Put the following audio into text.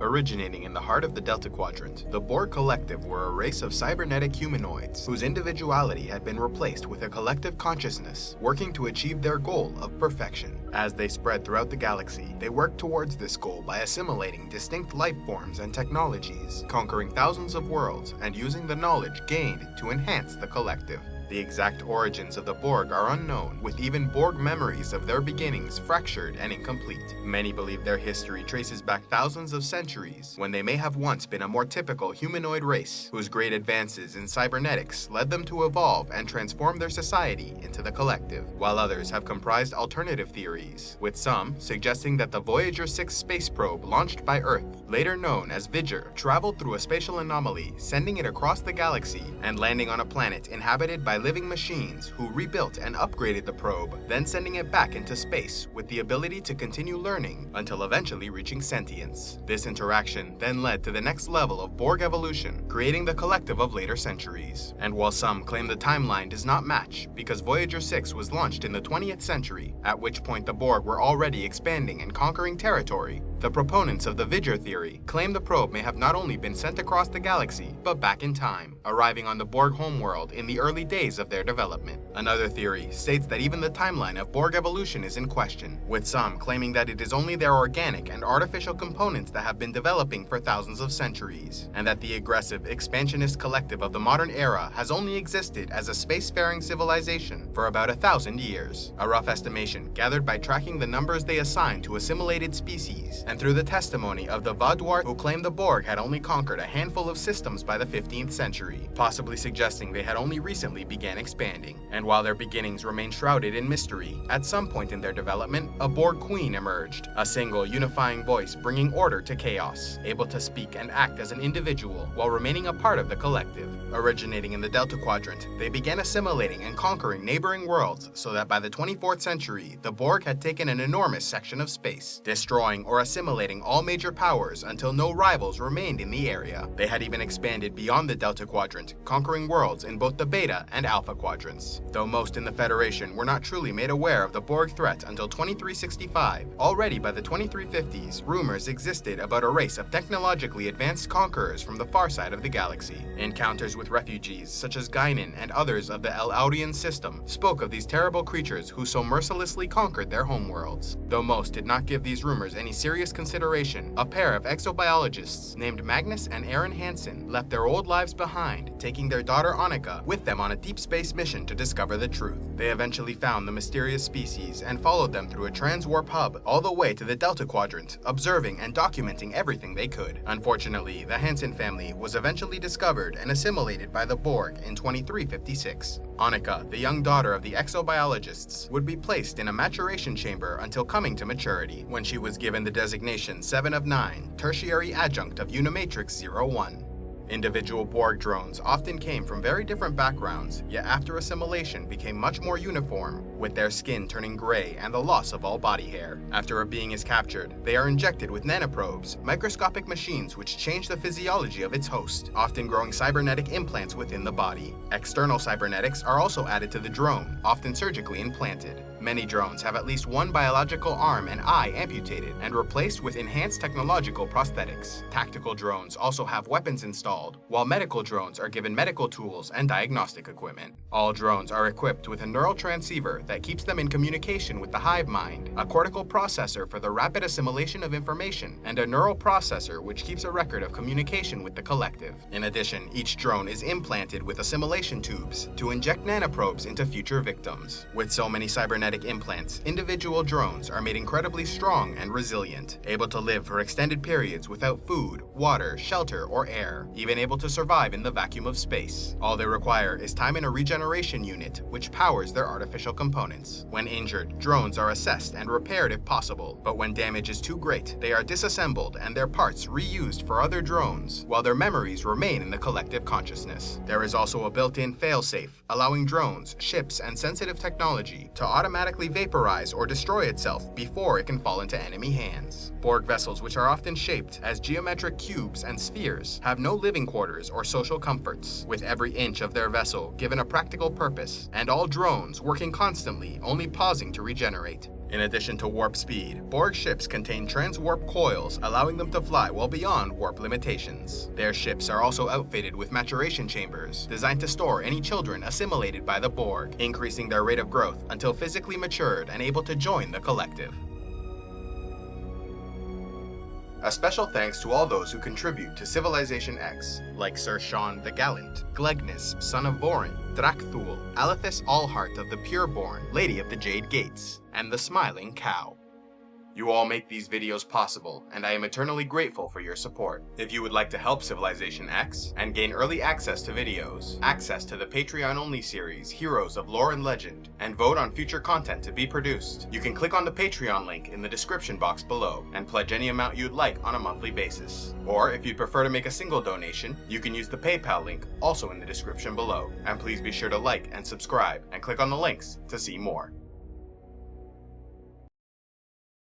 Originating in the heart of the Delta Quadrant, the Borg Collective were a race of cybernetic humanoids whose individuality had been replaced with a collective consciousness, working to achieve their goal of perfection. As they spread throughout the galaxy, they worked towards this goal by assimilating distinct life forms and technologies, conquering thousands of worlds, and using the knowledge gained to enhance the collective. The exact origins of the Borg are unknown, with even Borg memories of their beginnings fractured and incomplete. Many believe their history traces back thousands of centuries, when they may have once been a more typical humanoid race, whose great advances in cybernetics led them to evolve and transform their society into the collective, while others have comprised alternative theories, with some suggesting that the Voyager 6 space probe launched by Earth, later known as Vidger, traveled through a spatial anomaly, sending it across the galaxy and landing on a planet inhabited by living machines who rebuilt and upgraded the probe, then sending it back into space with the ability to continue learning until eventually reaching sentience. This interaction then led to the next level of Borg evolution, creating the collective of later centuries. And while some claim the timeline does not match because Voyager 6 was launched in the 20th century, at which point the Borg were already expanding and conquering territory, the proponents of the Vidger theory claim the probe may have not only been sent across the galaxy, but back in time, arriving on the Borg homeworld in the early days of their development. Another theory states that even the timeline of Borg evolution is in question, with some claiming that it is only their organic and artificial components that have been developing for thousands of centuries, and that the aggressive, expansionist collective of the modern era has only existed as a spacefaring civilization for about 1,000 years, a rough estimation gathered by tracking the numbers they assign to assimilated species, and through the testimony of the Vaudois who claimed the Borg had only conquered a handful of systems by the 15th century, possibly suggesting they had only recently began expanding. And while their beginnings remain shrouded in mystery, at some point in their development, a Borg queen emerged, a single unifying voice bringing order to chaos, able to speak and act as an individual while remaining a part of the collective. Originating in the Delta Quadrant, they began assimilating and conquering neighboring worlds so that by the 24th century, the Borg had taken an enormous section of space, destroying or assimilating all major powers until no rivals remained in the area. They had even expanded beyond the Delta Quadrant, conquering worlds in both the Beta and Alpha quadrants. Though most in the Federation were not truly made aware of the Borg threat until 2365, already by the 2350s, rumors existed about a race of technologically advanced conquerors from the far side of the galaxy. Encounters with refugees such as Guinan and others of the El-Audian system spoke of these terrible creatures who so mercilessly conquered their homeworlds. Though most did not give these rumors any serious consideration, a pair of exobiologists named Magnus and Aaron Hansen left their old lives behind, taking their daughter Annika with them on a deep space mission to discover the truth. They eventually found the mysterious species and followed them through a transwarp hub all the way to the Delta Quadrant, observing and documenting everything they could. Unfortunately, the Hansen family was eventually discovered and assimilated by the Borg in 2356. Annika, the young daughter of the exobiologists, would be placed in a maturation chamber until coming to maturity, when she was given the designation 7 of 9, tertiary adjunct of Unimatrix 01. Individual Borg drones often came from very different backgrounds, yet after assimilation became much more uniform, with their skin turning gray and the loss of all body hair. After a being is captured, they are injected with nanoprobes, microscopic machines which change the physiology of its host, often growing cybernetic implants within the body. External cybernetics are also added to the drone, often surgically implanted. Many drones have at least one biological arm and eye amputated and replaced with enhanced technological prosthetics. Tactical drones also have weapons installed, while medical drones are given medical tools and diagnostic equipment. All drones are equipped with a neural transceiver that keeps them in communication with the hive mind, a cortical processor for the rapid assimilation of information, and a neural processor which keeps a record of communication with the collective. In addition, each drone is implanted with assimilation tubes to inject nanoprobes into future victims. With so many cybernetic implants, individual drones are made incredibly strong and resilient, able to live for extended periods without food, water, shelter, or air, even able to survive in the vacuum of space. All they require is time in a regeneration unit, which powers their artificial components. When injured, drones are assessed and repaired if possible, but when damage is too great, they are disassembled and their parts reused for other drones, while their memories remain in the collective consciousness. There is also a built-in failsafe, allowing drones, ships, and sensitive technology to automatically vaporize or destroy itself before it can fall into enemy hands. Borg vessels, which are often shaped as geometric cubes and spheres, have no living quarters or social comforts, with every inch of their vessel given a practical purpose, and all drones working constantly, only pausing to regenerate. In addition to warp speed, Borg ships contain transwarp coils, allowing them to fly well beyond warp limitations. Their ships are also outfitted with Maturation Chambers, designed to store any children assimilated by the Borg, increasing their rate of growth until physically matured and able to join the Collective. A special thanks to all those who contribute to CivilizationEx, like Sir Sean the Gallant, Glegnus, son of Vorin, Drakthul, Alethis Allheart of the Pureborn, Lady of the Jade Gates, and the Smiling Cow. You all make these videos possible, and I am eternally grateful for your support. If you would like to help CivilizationEx and gain early access to videos, access to the Patreon-only series Heroes of Lore and Legend, and vote on future content to be produced, you can click on the Patreon link in the description box below and pledge any amount you'd like on a monthly basis. Or if you'd prefer to make a single donation, you can use the PayPal link also in the description below. And please be sure to like and subscribe and click on the links to see more.